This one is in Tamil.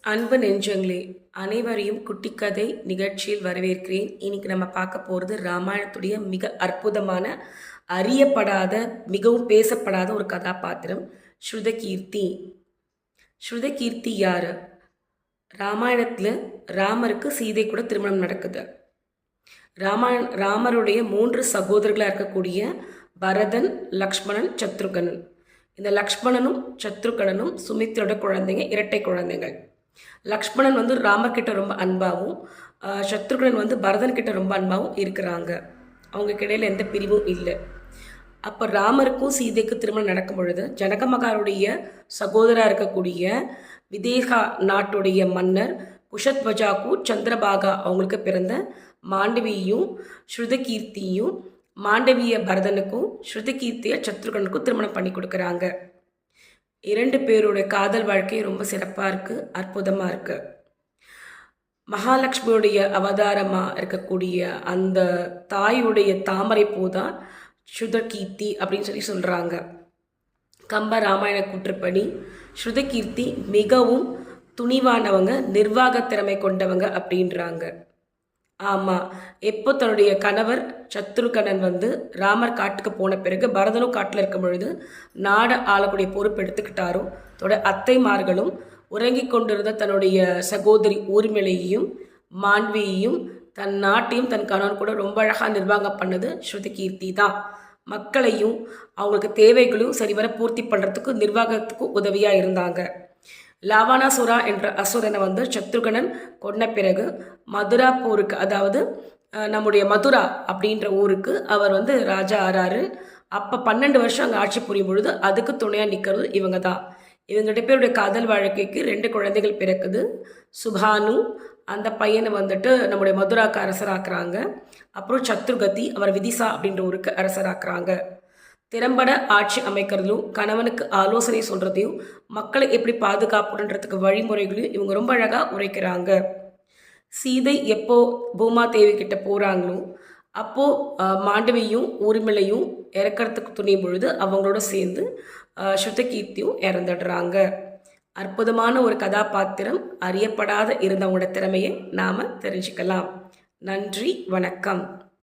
அன்பு நெஞ்சங்களே, அனைவரையும் குட்டிக்கதை நிகழ்ச்சியில் வரவேற்கிறேன். இன்னைக்கு நம்ம பார்க்க போகிறது ராமாயணத்துடைய மிக அற்புதமான, அறியப்படாத, மிகவும் பேசப்படாத ஒரு கதாபாத்திரம் ஸ்ருதகீர்த்தி. ஸ்ருதகீர்த்தி யார்? ராமாயணத்தில் ராமருக்கு சீதை கூட திருமணம் நடக்குது. ராமருடைய 3 சகோதரர்களாக இருக்கக்கூடிய பரதன், லக்ஷ்மணன், சத்ருகனன். இந்த லக்ஷ்மணனும் சத்ருகனனும் சுமித்திரோட குழந்தைங்க, இரட்டை குழந்தைகள். லக்ஷ்மணன் ராமர்கிட்ட ரொம்ப அன்பாகவும், சத்ருகனன் பரதன்கிட்ட ரொம்ப அன்பாகவும் இருக்கிறாங்க. அவங்களுக்கு இடையில் எந்த பிரிவும் இல்லை. அப்போ ராமருக்கும் சீதைக்கு திருமணம் நடக்கும் பொழுது ஜனகமகாருடைய சகோதராக இருக்கக்கூடிய விதேகா நாட்டுடைய மன்னர் குஷத்வஜாக்கு சந்திரபாகா அவங்களுக்கு பிறந்த மாண்டவியையும் ஸ்ருதகீர்த்தியும் மாண்டவிய பரதனுக்கும் ஸ்ருதகீர்த்திய சத்ருகனுக்கும் திருமணம் பண்ணி கொடுக்குறாங்க. 2 பேருடைய காதல் வாழ்க்கை ரொம்ப சிறப்பாக இருக்குது, அற்புதமாக இருக்குது. மகாலட்சுமியுடைய அவதாரமாக இருக்கக்கூடிய அந்த தாயுடைய தாமரை பூதான் ஸ்ருதகீர்த்தி அப்படின்னு சொல்கிறாங்க. கம்ப ராமாயண கூற்றுப்படி ஸ்ருதகீர்த்தி மிகவும் துணிவானவங்க, நிர்வாக திறமை கொண்டவங்க அப்படின்றாங்க. ஆமாம், எப்போ தன்னுடைய கணவர் சத்ருகனன் ராமர் காட்டுக்கு போன பிறகு பரதனும் காட்டில் இருக்கும் பொழுது நாடை ஆளக்கூடிய பொறுப்பு எடுத்துக்கிட்டாரோ, அத்தைமார்களும் உறங்கி கொண்டிருந்த தன்னுடைய சகோதரி ஊர்மிளையையும் மாண்வியையும் தன் நாட்டையும் தன் கணவன் கூட ரொம்ப அழகாக நிர்வாகம் பண்ணது ஸ்ருதகீர்த்தி தான். மக்களையும் அவங்களுக்கு தேவைகளையும் சரிவர பூர்த்தி பண்ணுறதுக்கு நிர்வாகத்துக்கும் உதவியாக இருந்தாங்க. லாவானாசுரா என்ற அசுரனை சத்ருகனன் கொன்ன பிறகு மதுரா போருக்கு, அதாவது நம்முடைய மதுரா அப்படின்ற ஊருக்கு அவர் ராஜா ஆறாரு. அப்போ 12 வருஷம் அங்கே ஆட்சி புரியும் பொழுது அதுக்கு துணையாக நிற்கிறது இவங்க தான். இவங்க 2 பேருடைய காதல் வாழ்க்கைக்கு 2 குழந்தைகள் பிறக்குது. சுபானு அந்த பையனை நம்முடைய மதுராக்கு அரசராக்குறாங்க. அப்புறம் சத்ருகதி அவர் விதிசா அப்படின்ற ஊருக்கு அரசராக்குறாங்க. திறம்பட ஆட்சி அமைக்கிறதும், கணவனுக்கு ஆலோசனை சொல்கிறதையும், மக்களை எப்படி பாதுகாப்புன்றதுக்கு வழிமுறைகளையும் இவங்க ரொம்ப அழகாக உரைக்கிறாங்க. சீதை எப்போ பூமா தேவி கிட்ட போகிறாங்களோ அப்போது மாண்டவியும் ஊர்மிளையும் இறக்கிறதுக்கு துணியும் பொழுது அவங்களோட சேர்ந்து ஸ்ருதகீர்த்தியும் இறந்துடுறாங்க. அற்புதமான ஒரு கதாபாத்திரம், அறியப்படாத இருந்தவங்களோட திறமையை நாம் தெரிஞ்சுக்கலாம். நன்றி, வணக்கம்.